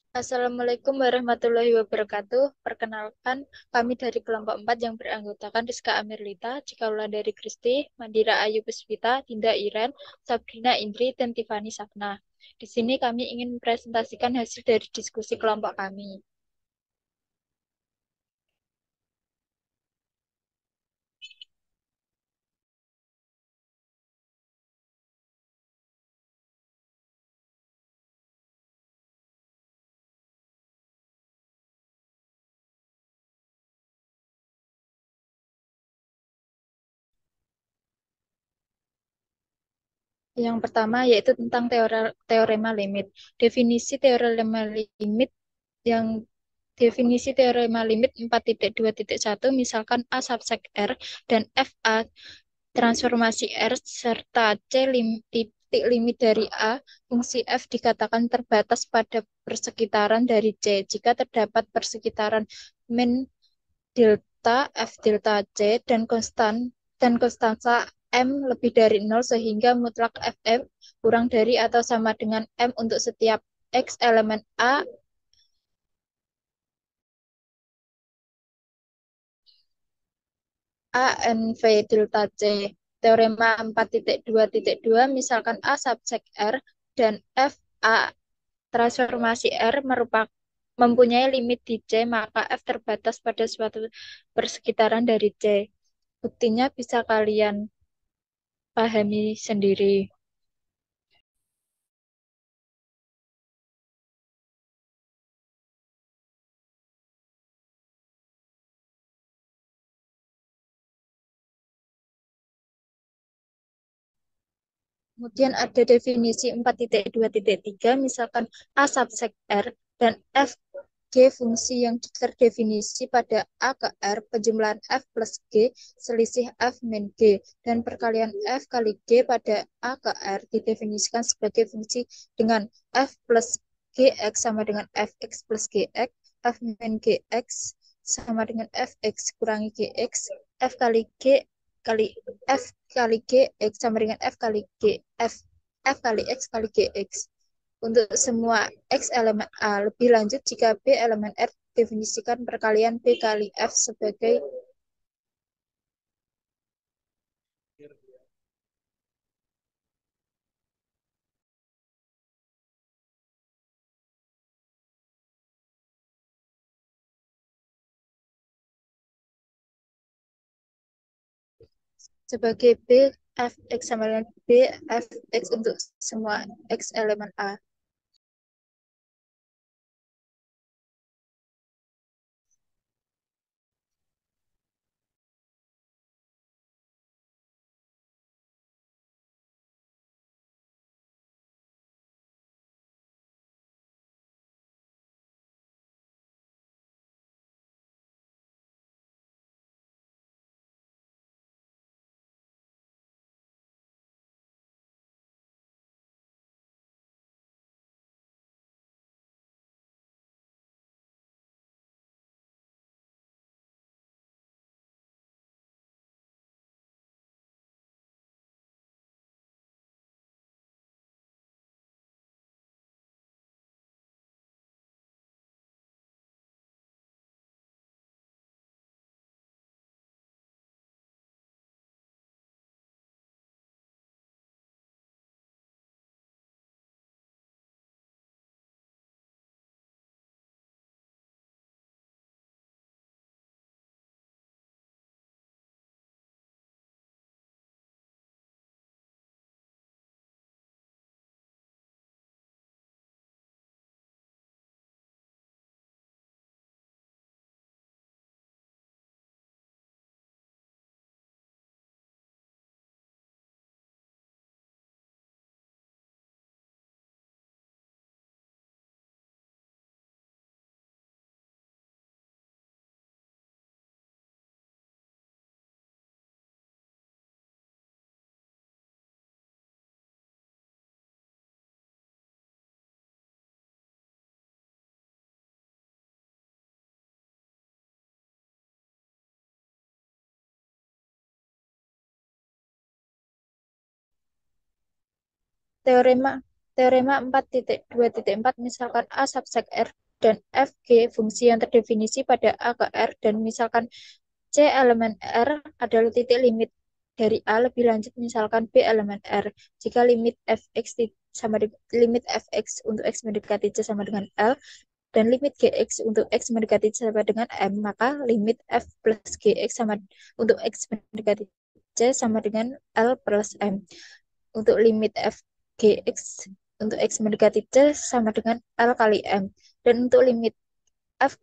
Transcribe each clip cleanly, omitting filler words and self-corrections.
Assalamualaikum warahmatullahi wabarakatuh. Perkenalkan, kami dari kelompok 4 yang beranggotakan Rizka Amirlita, Cikaula dari Kristi, Mandira Ayu Puspita, Dinda Iren, Sabrina Indri, dan Tiffany Sapna. Di sini kami ingin mempresentasikan hasil dari diskusi kelompok kami. Yang pertama yaitu tentang teorema limit. Definisi teorema limit yang definisi teorema limit 4.2.1 misalkan A subsek R dan F A transformasi R serta titik limit dari A, fungsi F dikatakan terbatas pada persekitaran dari C jika terdapat persekitaran min delta F delta C dan konstansa M lebih dari nol sehingga mutlak Fm kurang dari atau sama dengan M untuk setiap X elemen A N V delta C. Teorema 4.2.2 misalkan A subsek R dan F A transformasi R mempunyai limit di C, maka F terbatas pada suatu persekitaran dari C. Buktinya bisa kalian pahami sendiri. Kemudian ada definisi 4.2.3, misalkan A subsek R dan F G fungsi yang terdefinisi pada A ke R, penjumlahan F plus G, selisih F min G, dan perkalian F kali G pada A ke R didefinisikan sebagai fungsi dengan F plus Gx sama dengan Fx plus Gx, F min Gx sama dengan Fx kurangi Gx, F kali G kali F kali Gx sama dengan F kali G, F kali X kali Gx untuk semua X elemen A. Lebih lanjut, jika B elemen R, definisikan perkalian B kali F sebagai B F X sama dengan B F X untuk semua X elemen A. Teorema teorema 4.2.4 misalkan A subsek R dan F G fungsi yang terdefinisi pada A ke R dan misalkan C elemen R adalah titik limit dari A lebih lanjut misalkan B elemen R. Jika limit fx sama dengan limit fx untuk x mendekati C sama dengan L dan limit gx untuk x mendekati C sama dengan M, maka limit f plus gx sama untuk x mendekati C sama dengan L plus M. Untuk limit f gx untuk x mendekati C sama dengan L kali M. Dan untuk limit f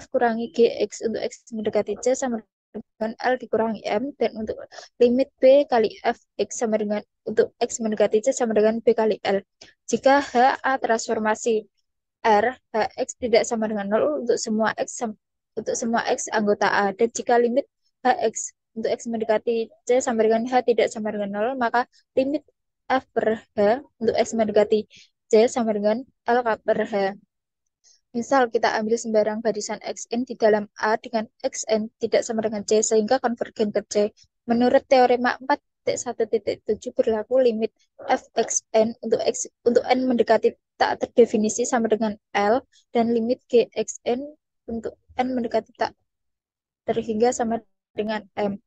kurangi gx untuk x mendekati C sama dengan L dikurangi M, dan untuk limit B kali f x sama dengan untuk x mendekati C sama dengan B kali L. Jika HA transformasi R, Hx tidak sama dengan 0 untuk semua X anggota A. Dan jika limit Hx untuk X mendekati C sama dengan H tidak sama dengan 0, maka limit F per H untuk X mendekati C sama dengan L per H. Misal kita ambil sembarang barisan Xn di dalam A dengan Xn tidak sama dengan C sehingga konvergen ke C. Menurut teorema 4.1.7 berlaku limit fxn untuk n mendekati tak terdefinisi sama dengan L dan limit gxn untuk n mendekati tak terhingga sama dengan M.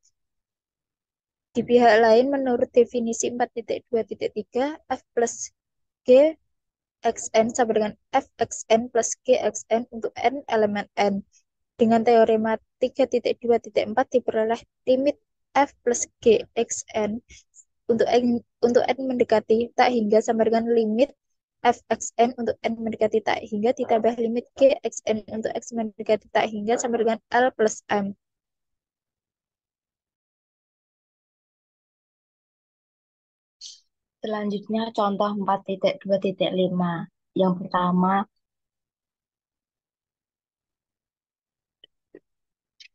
Di pihak lain, menurut definisi 4.2.3, f plus g xn sama dengan fxn plus gxn untuk n elemen n. Dengan teorema 3.2.4 diperoleh limit f plus gxn untuk n mendekati tak hingga sama dengan limit fxn untuk n mendekati tak hingga ditambah limit gxn untuk x mendekati tak hingga sama dengan L plus M. Selanjutnya contoh 4.2.5. Yang pertama,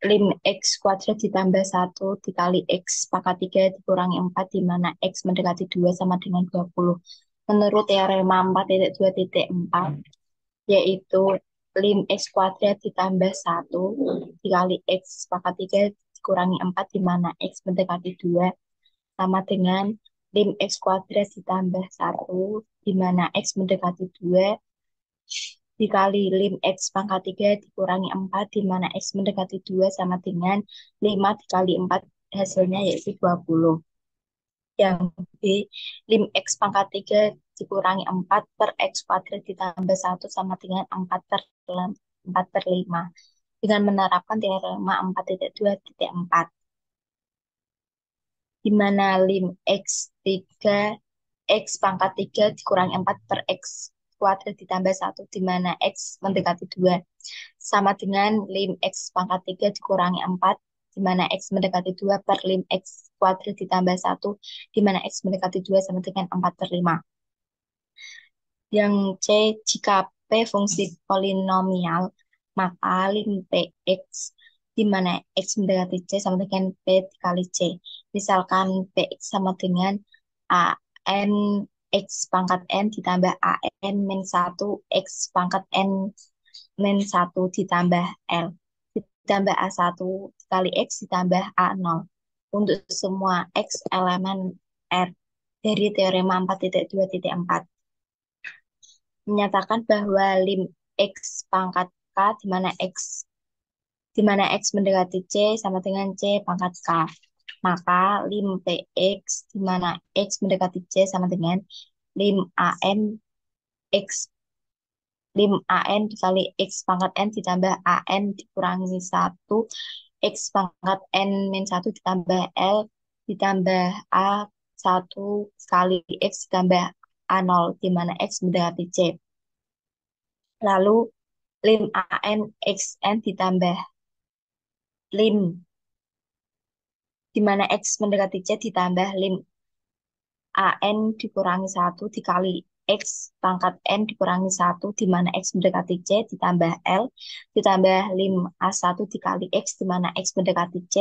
lim x kuadrat ditambah 1 dikali x pangkat 3 dikurangi 4 di mana x mendekati 2 sama dengan 20. Menurut teorema 4.2.4, yaitu lim x kuadrat ditambah 1 dikali x pangkat 3 dikurangi 4 di mana x mendekati 2 sama dengan lim x kuadrat ditambah 1 di mana x mendekati 2 dikali lim x pangkat 3 dikurangi 4 di mana x mendekati 2 sama dengan 5 dikali 4 hasilnya yaitu 20. Yang B, lim x pangkat 3 dikurangi 4 per x kuadrat ditambah 1 sama dengan 4 per 5 dengan menerapkan teorema 4.2.4 di mana lim x pangkat 3 dikurangi 4 per x kuadrat ditambah 1 di mana x mendekati 2 sama dengan lim x pangkat 3 dikurangi 4 di mana x mendekati 2 per lim x kuadrat ditambah 1 di mana x mendekati 2 sama dengan 4 per 5. Yang C, jika P fungsi polinomial, maka lim Px di mana x mendekati C sama dengan P dikali C. Misalkan Px sama dengan AN X pangkat N ditambah AN min 1 X pangkat N min 1 ditambah L ditambah A1 dikali X ditambah A0 untuk semua X elemen R dari teorema 4.2.4 menyatakan bahwa lim X pangkat K di mana X mendekati C sama dengan C pangkat K. Maka lim Px di mana X mendekati C sama dengan lim AN X lim AN dikali X pangkat N ditambah AN dikurangi 1 X pangkat N min 1 ditambah L ditambah A1 kali X ditambah A0 di mana X mendekati C. Lalu lim AN XN ditambah lim di mana X mendekati C ditambah lim AN dikurangi 1 dikali X pangkat N dikurangi 1 di mana X mendekati C ditambah L ditambah lim A1 dikali X di mana X mendekati C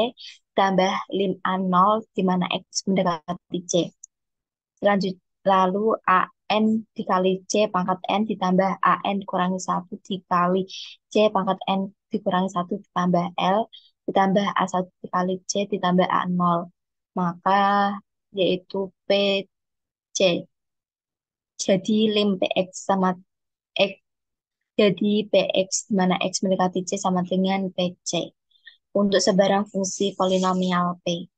ditambah lim A0 di mana X mendekati C. Lalu AN dikali C pangkat N ditambah AN dikurangi 1 dikali C pangkat N dikurangi 1 ditambah L ditambah A1 dikali C ditambah A0. Maka yaitu PC. Jadi lim px sama x, jadi px di mana x mendekati c sama dengan pc untuk sebarang fungsi polinomial p.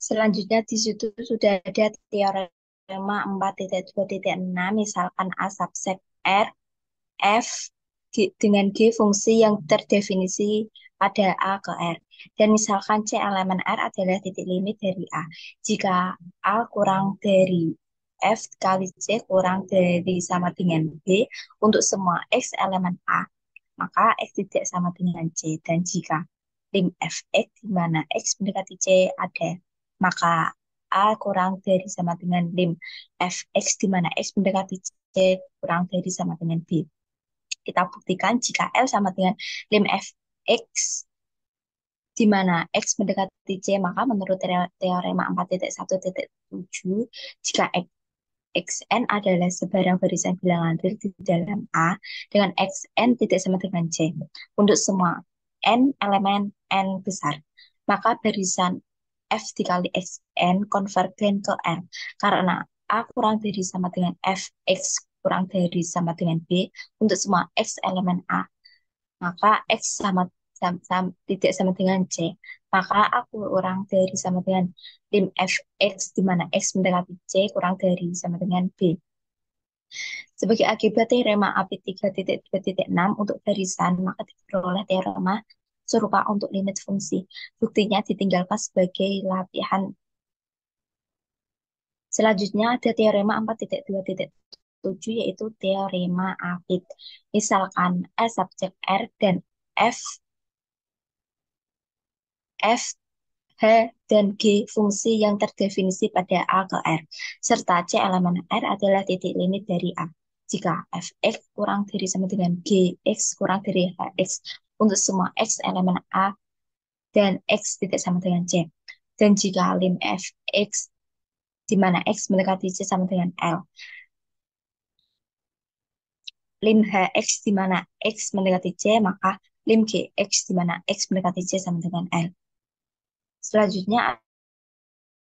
Selanjutnya di situ sudah ada teorema 4.2.6, misalkan A subset R, F dengan G fungsi yang terdefinisi pada A ke R. Dan misalkan C elemen R adalah titik limit dari A. Jika A kurang dari F kali C kurang dari sama dengan B untuk semua X elemen A, maka X tidak sama dengan C. Dan jika lim Fx di mana X mendekati C ada, maka A kurang dari sama dengan lim Fx di mana X mendekati C kurang dari sama dengan B. Kita buktikan jika L sama dengan lim Fx di mana X mendekati C, maka menurut teorema 4.1.7, jika Xn adalah sebarang barisan bilangan real di dalam A dengan Xn tidak sama dengan C untuk semua n elemen n besar, maka barisan F dikali Xn konvergen ke n karena A kurang dari sama dengan Fx kurang dari sama dengan B untuk semua X elemen A, maka X tidak sama dengan C, maka A kurang dari sama dengan lim Fx di mana X mendekati C kurang dari sama dengan B. Sebagai akibat teorema AP3.2.6 untuk barisan, maka diperoleh teorema serupa untuk limit fungsi. Buktinya ditinggalkan sebagai latihan. Selanjutnya ada teorema 4.2.7, yaitu teorema apit. Misalkan S subjek R dan F, F, H, dan G fungsi yang terdefinisi pada A ke R, serta C elemen R adalah titik limit dari A. Jika Fx kurang dari sama dengan G, X kurang dari Hx untuk semua X elemen A dan X tidak sama dengan C. Dan jika lim Fx di mana X mendekati C sama dengan L, lim Hx di mana X mendekati C, maka lim Gx di mana X mendekati C sama dengan L. Selanjutnya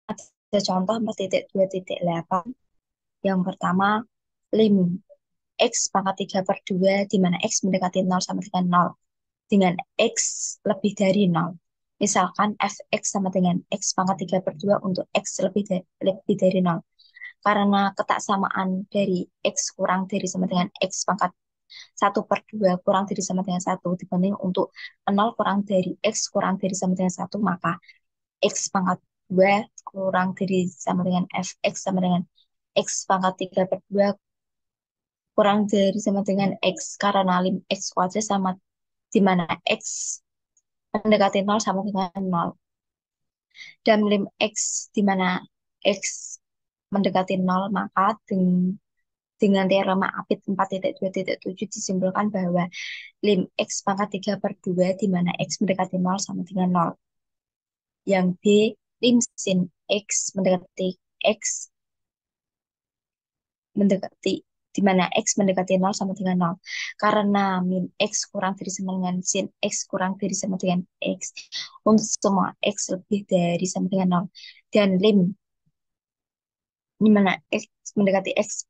ada contoh 4.2.8. Yang pertama, lim X pangkat 3 per 2, di mana X mendekati 0 sama dengan 0, dengan X lebih dari 0. Misalkan Fx sama dengan X pangkat 3 per 2 untuk X lebih dari 0. Karena ketaksamaan dari X kurang dari sama dengan X pangkat 1/2 kurang dari sama dengan satu dibanding untuk 0 kurang dari X kurang dari sama dengan 1, maka X pangkat 2 kurang dari sama dengan Fx sama dengan X pangkat 3/2 kurang dari sama dengan X karena lim X kuadrat sama di mana X mendekati 0 sama dengan 0 dan lim X di mana X mendekati 0 maka dengan teorema Apit 4.2.7 disimpulkan bahwa lim X pangkat 3/2 di mana X mendekati 0 sama dengan 0. Yang B, lim sin X mendekati X mendekati di mana X mendekati 0 sama dengan 0. Karena min X kurang dari sama dengan sin X kurang dari sama dengan X untuk semua X lebih dari sama dengan 0. Dan lim di mana X mendekati X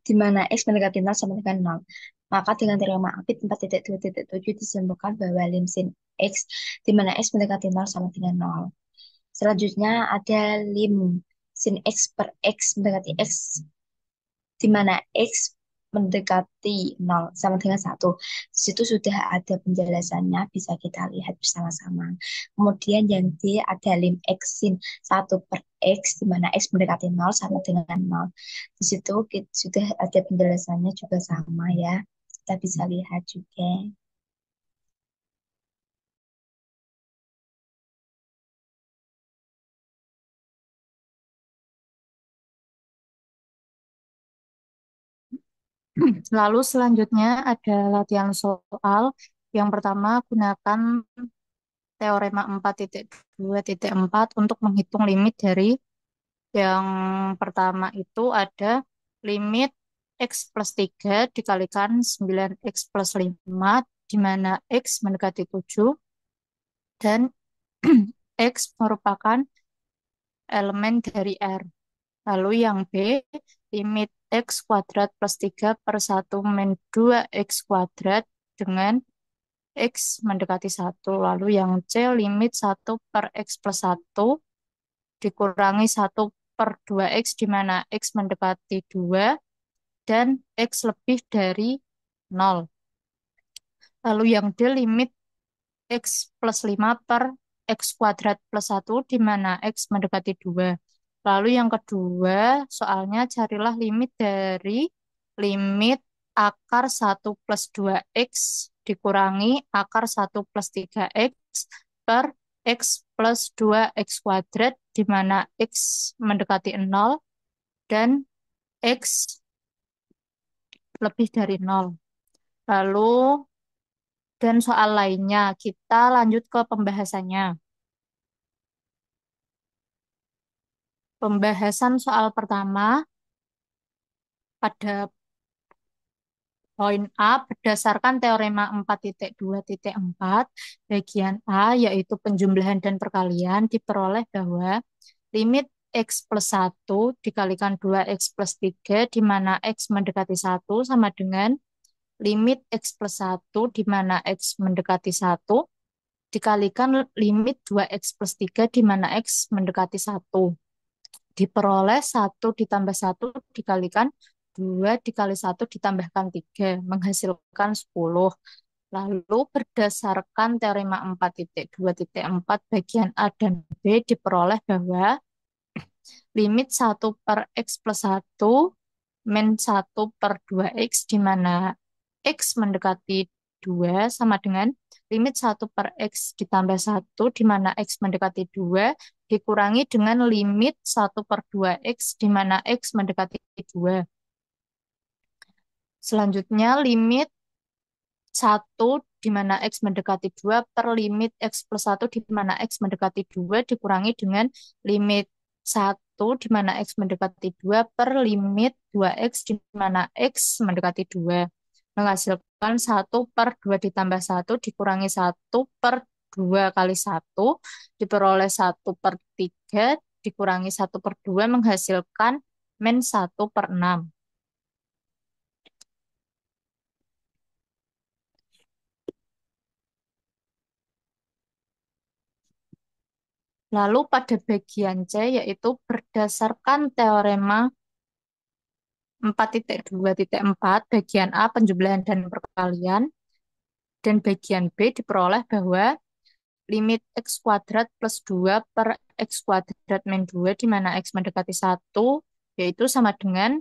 di mana X mendekati 0 sama dengan 0. Maka dengan teorema Apit 4.2.7 disimpulkan bahwa lim sin X di mana X mendekati 0 sama dengan 0. Selanjutnya ada lim sin X per X mendekati X di mana X mendekati 0 sama dengan 1. Di situ sudah ada penjelasannya, bisa kita lihat bersama-sama. Kemudian yang D ada lim X sin 1/X di mana X mendekati 0 sama dengan 0. Di situ sudah ada penjelasannya juga sama ya. Kita bisa lihat juga. Lalu selanjutnya ada latihan soal. Yang pertama, gunakan teorema 4.2.4 untuk menghitung limit dari yang pertama itu ada limit X plus 3 dikalikan 9X plus 5 di mana X mendekati 7 dan X merupakan elemen dari R. Lalu yang B, limit X kuadrat plus 3 per 1 min 2X kuadrat dengan X mendekati 1. Lalu yang C, limit 1/X plus 1 dikurangi 1/2X di mana X mendekati 2 dan X lebih dari 0. Lalu yang D, limit X plus 5 per X kuadrat plus 1 di mana X mendekati 2. Lalu yang kedua, soalnya carilah limit dari limit akar 1 plus 2X dikurangi akar 1 plus 3X per X plus 2X kuadrat di mana X mendekati 0 dan X lebih dari 0. Lalu dan soal lainnya, kita lanjut ke pembahasannya. Pembahasan soal pertama pada poin A berdasarkan teorema 4.2.4 bagian A yaitu penjumlahan dan perkalian diperoleh bahwa limit X plus 1 dikalikan 2X plus 3 di mana X mendekati 1 sama dengan limit X plus 1 di mana X mendekati 1 dikalikan limit 2X plus 3 di mana X mendekati 1. Diperoleh 1 ditambah 1 dikalikan 2 dikali 1 ditambahkan 3 menghasilkan 10. Lalu berdasarkan teorema 4.2.4 bagian A dan B diperoleh bahwa limit 1/X plus 1 min 1/2X di mana X mendekati 2 sama dengan limit 1/X ditambah 1 di mana X mendekati 2 dikurangi dengan limit 1/2X di mana X mendekati 2. Selanjutnya limit 1 di mana X mendekati 2 per limit X plus 1 di mana X mendekati 2 dikurangi dengan limit 1 di mana X mendekati 2 per limit 2X di mana X mendekati 2. Menghasilkan 1/2 ditambah 1 dikurangi 1/2 kali 1 diperoleh 1/3 dikurangi 1/2 menghasilkan min 1/6. Lalu pada bagian C yaitu berdasarkan teorema 4.2.4 bagian A penjumlahan dan perkalian dan bagian B diperoleh bahwa limit x kuadrat plus 2 per x kuadrat min 2 di mana x mendekati 1 yaitu sama dengan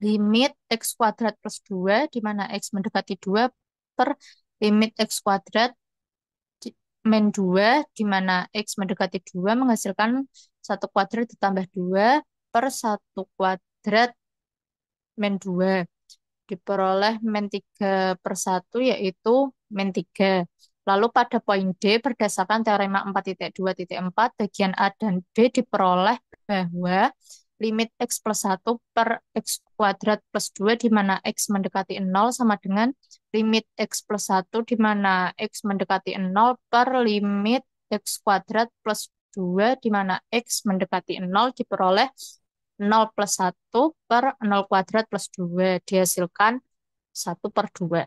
limit x kuadrat plus 2 di mana x mendekati 2 per limit x kuadrat min 2 di mana x mendekati 2 menghasilkan 1 kuadrat ditambah 2 per 1 kuadrat min 2 diperoleh min 3 per 1 yaitu min 3. Lalu pada poin D berdasarkan teorema 4.2.4 bagian A dan B diperoleh bahwa limit x plus 1 per x kuadrat plus 2 di mana x mendekati 0 sama dengan limit x plus 1 di mana x mendekati 0 per limit x kuadrat plus 2 di mana x mendekati 0 diperoleh 0 plus 1 per 0 kuadrat plus 2 dihasilkan 1/2.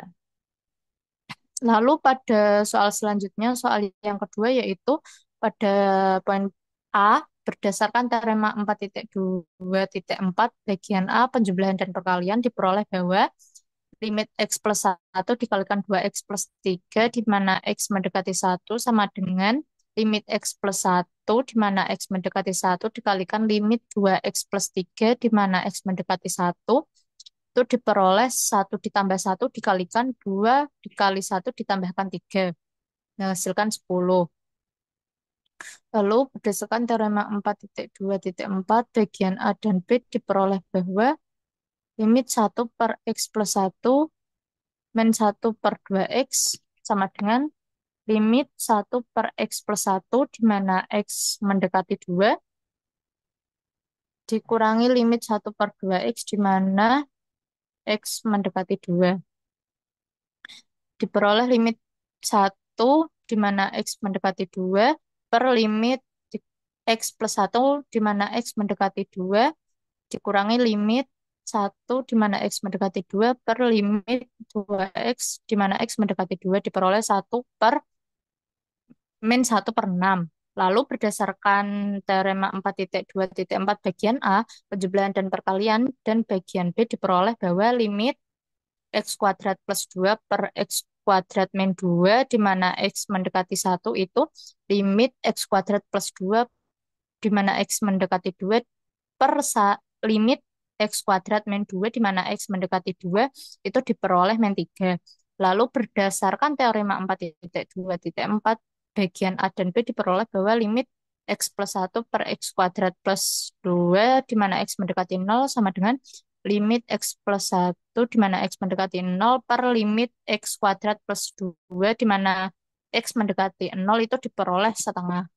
Lalu pada soal selanjutnya, soal yang kedua yaitu pada poin A, berdasarkan teorema 4.2.4 bagian A penjumlahan dan perkalian diperoleh bahwa limit x plus 1 dikalikan 2x plus 3 di mana x mendekati 1 sama dengan limit x plus 1 di mana x mendekati 1 dikalikan limit 2x plus 3 di mana x mendekati 1 itu diperoleh 1 ditambah 1 dikalikan 2 dikali 1 ditambahkan 3 menghasilkan 10. Lalu berdasarkan teorema 4.2.4 bagian A dan B diperoleh bahwa limit 1 per x plus 1 min 1 per 2x sama dengan limit 1 per x plus 1 di mana x mendekati 2 dikurangi limit 1 per 2x di mana x mendekati 2. Diperoleh limit 1 di mana x mendekati 2 per limit x plus 1 di mana x mendekati 2 dikurangi limit 1 di mana x mendekati 2 per limit 2x di mana x mendekati 2 diperoleh 1 per min 1/6. Lalu berdasarkan teorema 4.2.4 bagian A, penjumlahan dan perkalian dan bagian B diperoleh bahwa limit x kuadrat plus 2 per x kuadrat min 2 di mana x mendekati 1 itu limit x kuadrat plus 2 di mana x mendekati 2 per limit x kuadrat min 2 di mana x mendekati 2 itu diperoleh min 3. Lalu berdasarkan teorema 4.2.4 bagian A dan B diperoleh bahwa limit x plus 1 per x kuadrat plus 2 di mana x mendekati 0 sama dengan limit x plus 1 di mana x mendekati 0 per limit x kuadrat plus 2 di mana x mendekati 0 itu diperoleh setengah.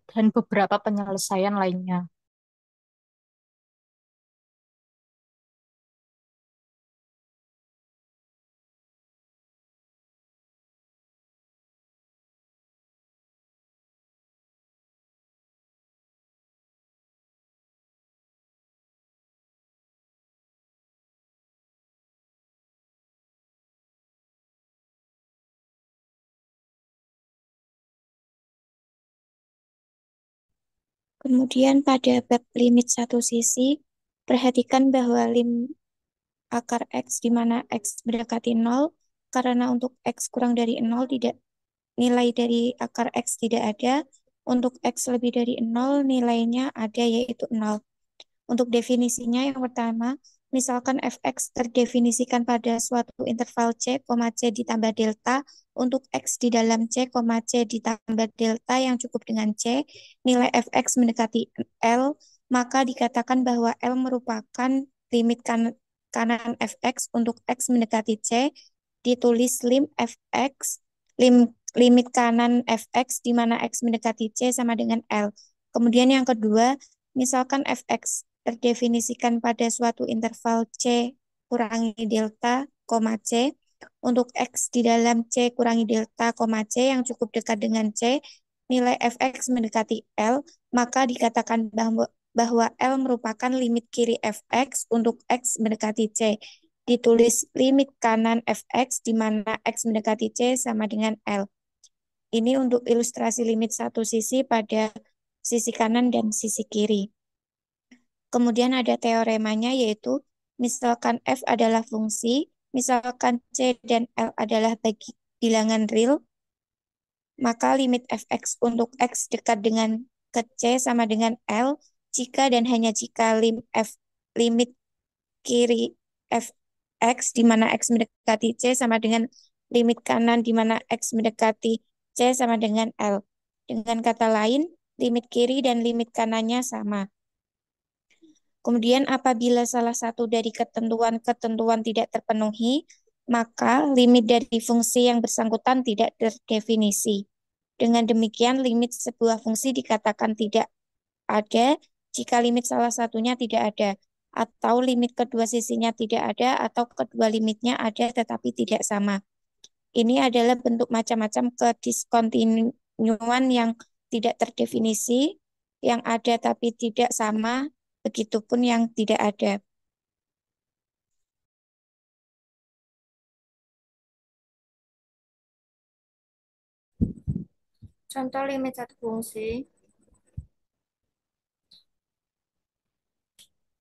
Dan beberapa penyelesaian lainnya. Kemudian pada bab limit satu sisi, perhatikan bahwa lim akar X di mana X mendekati 0, karena untuk X kurang dari 0 tidak nilai dari akar X tidak ada, untuk X lebih dari 0 nilainya ada yaitu 0. Untuk definisinya yang pertama, misalkan fx terdefinisikan pada suatu interval c, c ditambah delta untuk x di dalam c, c ditambah delta yang cukup dengan c, nilai fx mendekati L, maka dikatakan bahwa L merupakan limit kanan fx untuk x mendekati c, ditulis limit kanan fx di mana x mendekati c sama dengan L. Kemudian yang kedua, misalkan fx terdefinisikan pada suatu interval C kurangi delta, C, untuk X di dalam C kurangi delta, C yang cukup dekat dengan C, nilai fx mendekati L, maka dikatakan bahwa L merupakan limit kiri fx untuk X mendekati C. ditulis limit kanan fx di mana x mendekati c sama dengan L. Ini untuk ilustrasi limit satu sisi pada sisi kanan dan sisi kiri. Kemudian ada teoremanya yaitu misalkan f adalah fungsi, misalkan c dan L adalah bilangan real, maka limit fx untuk x dekat dengan ke c sama dengan L jika dan hanya jika limit kiri fx di mana x mendekati c sama dengan limit kanan di mana x mendekati c sama dengan L. Dengan kata lain, limit kiri dan limit kanannya sama. Kemudian apabila salah satu dari ketentuan-ketentuan tidak terpenuhi, maka limit dari fungsi yang bersangkutan tidak terdefinisi. Dengan demikian, limit sebuah fungsi dikatakan tidak ada jika limit salah satunya tidak ada, atau limit kedua sisinya tidak ada, atau kedua limitnya ada tetapi tidak sama. Ini adalah bentuk macam-macam kediskontinuan yang tidak terdefinisi, yang ada tapi tidak sama, begitupun yang tidak ada. Contoh limit satu fungsi.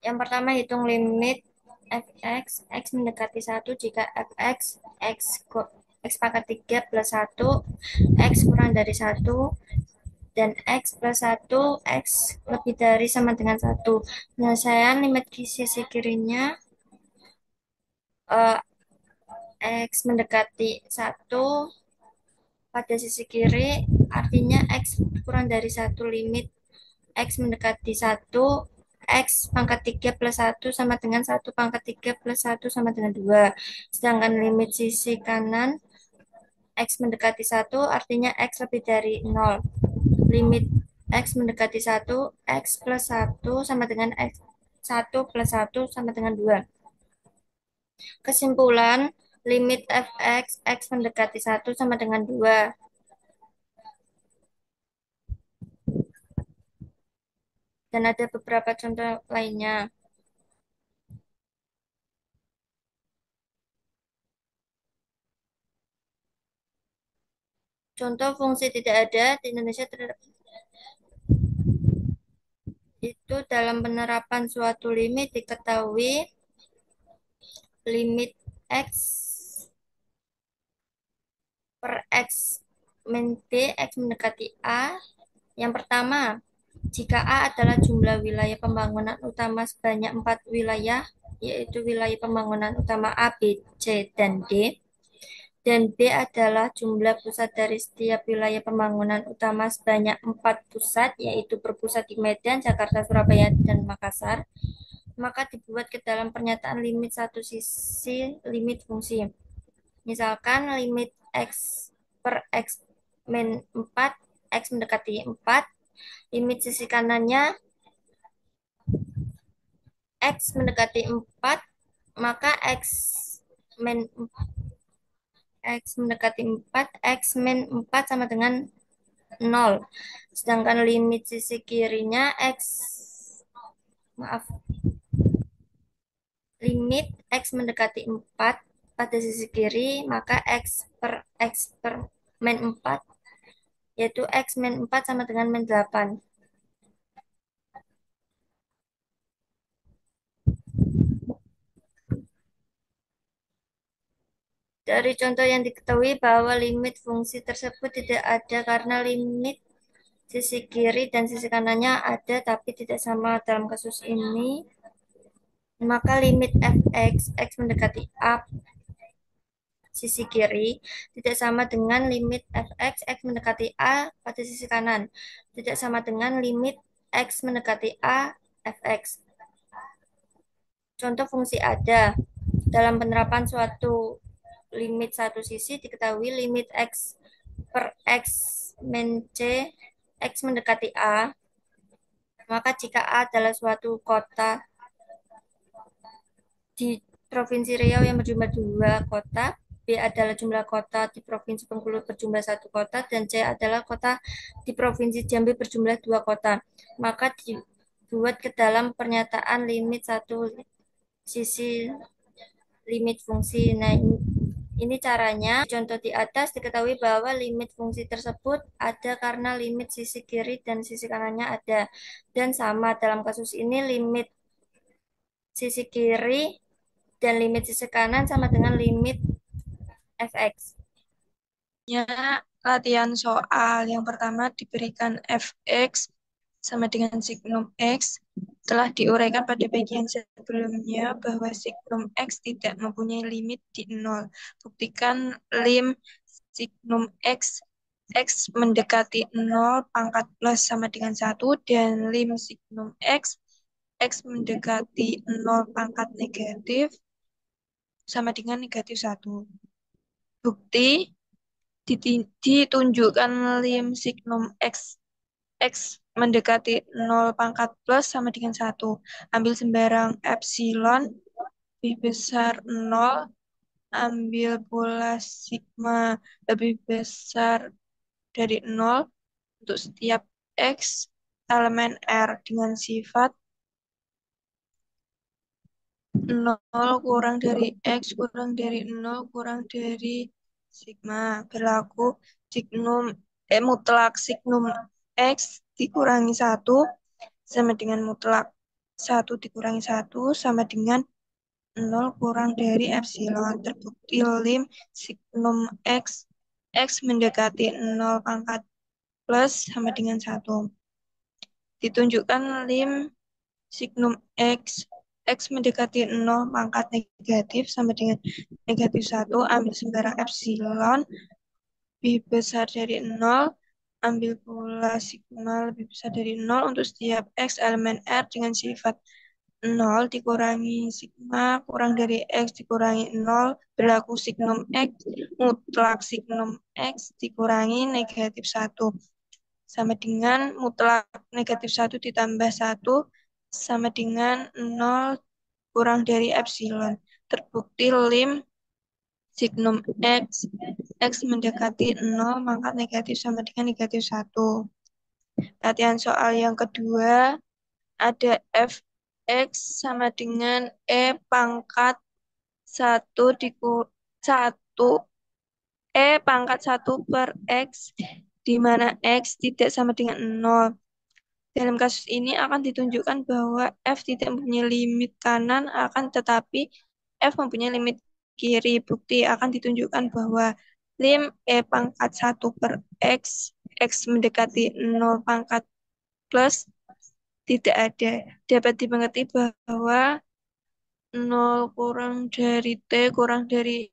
Yang pertama hitung limit fx, x mendekati 1 jika fx, x pangkat 3 plus 1, x kurang dari 1, dan x plus 1, x lebih dari sama dengan 1. Penyelesaian limit di sisi kirinya, x mendekati 1 pada sisi kiri, artinya x kurang dari 1 limit x mendekati 1, x pangkat 3 plus 1 sama dengan 1 pangkat 3 plus 1 sama dengan 2. Sedangkan limit sisi kanan, x mendekati 1 artinya x lebih dari 0. Limit x mendekati 1, x plus 1 sama dengan x 1 plus 1 sama dengan 2. Kesimpulan, limit fx, x mendekati 1 sama dengan 2. Dan ada beberapa contoh lainnya. Contoh fungsi tidak ada di Indonesia itu dalam penerapan suatu limit diketahui limit x per x min b, x mendekati A. Yang pertama, jika A adalah jumlah wilayah pembangunan utama sebanyak 4 wilayah, yaitu wilayah pembangunan utama A, B, C, dan D, dan B adalah jumlah pusat dari setiap wilayah pembangunan utama sebanyak 4 pusat, yaitu berpusat di Medan, Jakarta, Surabaya, dan Makassar, maka dibuat ke dalam pernyataan limit satu sisi limit fungsi. Misalkan limit x per x min 4, x mendekati 4, limit sisi kanannya x mendekati 4, maka x min x mendekati 4, x min 4 sama dengan 0. Sedangkan limit sisi kirinya limit x mendekati 4 pada sisi kiri, maka x per min 4, yaitu x min 4 sama dengan min 8. Dari contoh yang diketahui bahwa limit fungsi tersebut tidak ada karena limit sisi kiri dan sisi kanannya ada tapi tidak sama dalam kasus ini, maka limit fx, x mendekati A sisi kiri tidak sama dengan limit fx, x mendekati A pada sisi kanan, tidak sama dengan limit x mendekati A fx. Contoh fungsi ada dalam penerapan suatu limit satu sisi diketahui limit x per x min c, x mendekati A, maka jika A adalah suatu kota di Provinsi Riau yang berjumlah 2 kota, B adalah jumlah kota di Provinsi Bengkulu berjumlah 1 kota, dan C adalah kota di Provinsi Jambi berjumlah 2 kota, maka dibuat ke dalam pernyataan limit satu sisi limit fungsi. Nah, ini caranya. Contoh di atas diketahui bahwa limit fungsi tersebut ada karena limit sisi kiri dan sisi kanannya ada. Dan sama dalam kasus ini limit sisi kiri dan limit sisi kanan sama dengan limit fx. Ya, latihan soal yang pertama diberikan fx sama dengan signum x. Telah diuraikan pada bagian sebelumnya bahwa signum x tidak mempunyai limit di 0. Buktikan lim signum x mendekati 0 pangkat plus sama dengan 1 dan lim signum x mendekati 0 pangkat negatif sama dengan negatif 1. Bukti ditunjukkan lim signum x mendekati 0 pangkat plus sama dengan 1. Ambil sembarang epsilon lebih besar 0, ambil pula sigma lebih besar dari 0 untuk setiap x elemen R dengan sifat 0 kurang dari x kurang dari 0 kurang dari sigma. Berlaku mutlak signum x dikurangi 1 sama dengan mutlak 1 dikurangi 1 sama dengan 0 kurang dari epsilon. Terbukti lim signum x mendekati 0 pangkat plus sama dengan 1. Ditunjukkan lim signum x mendekati 0 pangkat negatif sama dengan negatif 1. Ambil sembarang epsilon lebih besar dari 0. Ambil pula sigma lebih besar dari 0 untuk setiap x elemen R dengan sifat 0 dikurangi sigma kurang dari x dikurangi 0. Berlaku signum x mutlak signum x dikurangi negatif 1 sama dengan mutlak negatif 1 ditambah 1 sama dengan 0 kurang dari epsilon. Terbukti lim signum x mendekati 0 pangkat negatif sama dengan negatif 1. Latihan soal yang kedua, ada fx sama dengan pangkat 1 pangkat 1 per x di mana x tidak sama dengan 0. Dalam kasus ini akan ditunjukkan bahwa f tidak mempunyai limit kanan akan tetapi f mempunyai limit kiri. Bukti akan ditunjukkan bahwa lim pangkat 1 per x mendekati 0 pangkat plus tidak ada. Dapat dimengerti bahwa 0 kurang dari t kurang dari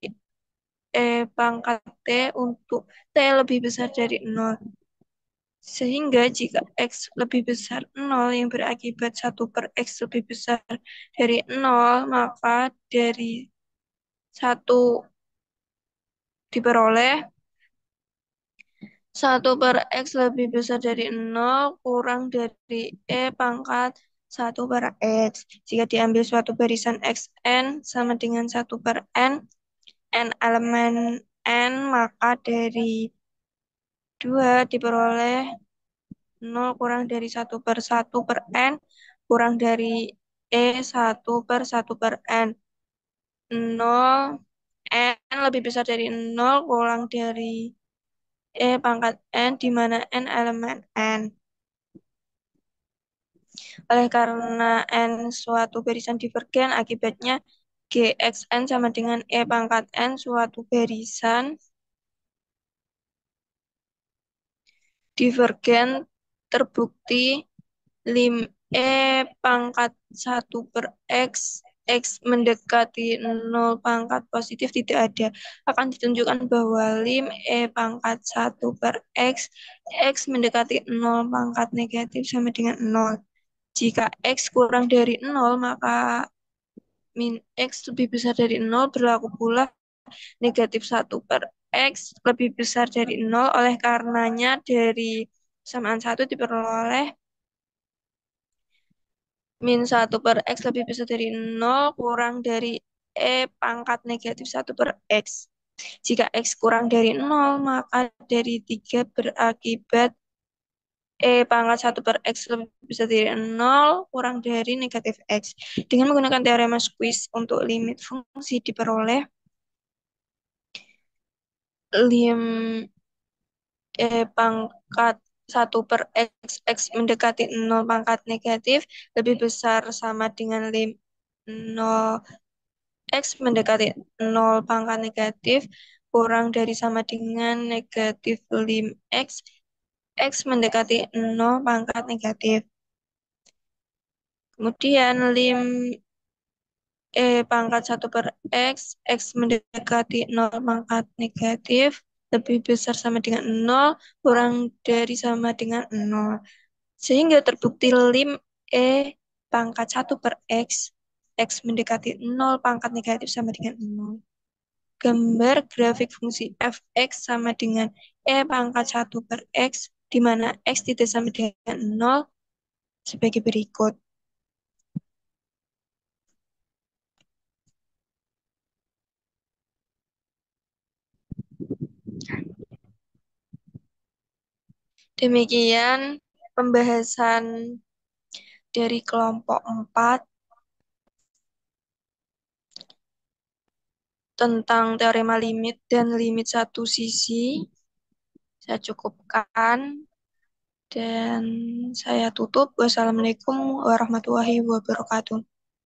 pangkat t untuk t lebih besar dari 0. Sehingga jika x lebih besar 0 yang berakibat 1 per x lebih besar dari 0, maka dari 1 diperoleh 1 per x lebih besar dari 0 kurang dari pangkat 1 per x. Jika diambil suatu barisan xn sama dengan 1 per n elemen n, maka dari 2 diperoleh 0 kurang dari 1 per 1 per n kurang dari 1 per 1 per n. 0 n lebih besar dari 0 kurang dari pangkat n di mana n elemen n. Oleh karena n suatu barisan divergen, akibatnya gxn sama dengan pangkat n suatu barisan divergen. Terbukti lim pangkat 1 per x mendekati 0 pangkat positif tidak ada. Akan ditunjukkan bahwa lim pangkat 1 per x mendekati 0 pangkat negatif sama dengan 0. Jika x kurang dari 0, maka min x lebih besar dari 0, berlaku pula negatif 1 per x lebih besar dari 0. Oleh karenanya dari samaan 1 diperoleh min 1 per x lebih besar dari 0 kurang dari pangkat negatif 1 per x. Jika x kurang dari 0, maka dari 3 berakibat pangkat 1 per X lebih besar dari 0 kurang dari negatif X. Dengan menggunakan teorema squeeze untuk limit fungsi diperoleh lim pangkat 1 per X, X mendekati 0 pangkat negatif lebih besar sama dengan lim 0 X mendekati 0 pangkat negatif kurang dari sama dengan negatif lim X, X mendekati 0 pangkat negatif. Kemudian lim pangkat 1 per X, X mendekati 0 pangkat negatif lebih besar sama dengan 0 kurang dari sama dengan 0. Sehingga terbukti lim pangkat 1 per X, X mendekati 0 pangkat negatif sama dengan 0. Gambar grafik fungsi fx sama dengan pangkat 1 per x, di mana x tidak sama dengan 0 sebagai berikut. Demikian pembahasan dari kelompok 4 tentang teorema limit dan limit satu sisi. Saya cukupkan dan saya tutup. Wassalamualaikum warahmatullahi wabarakatuh.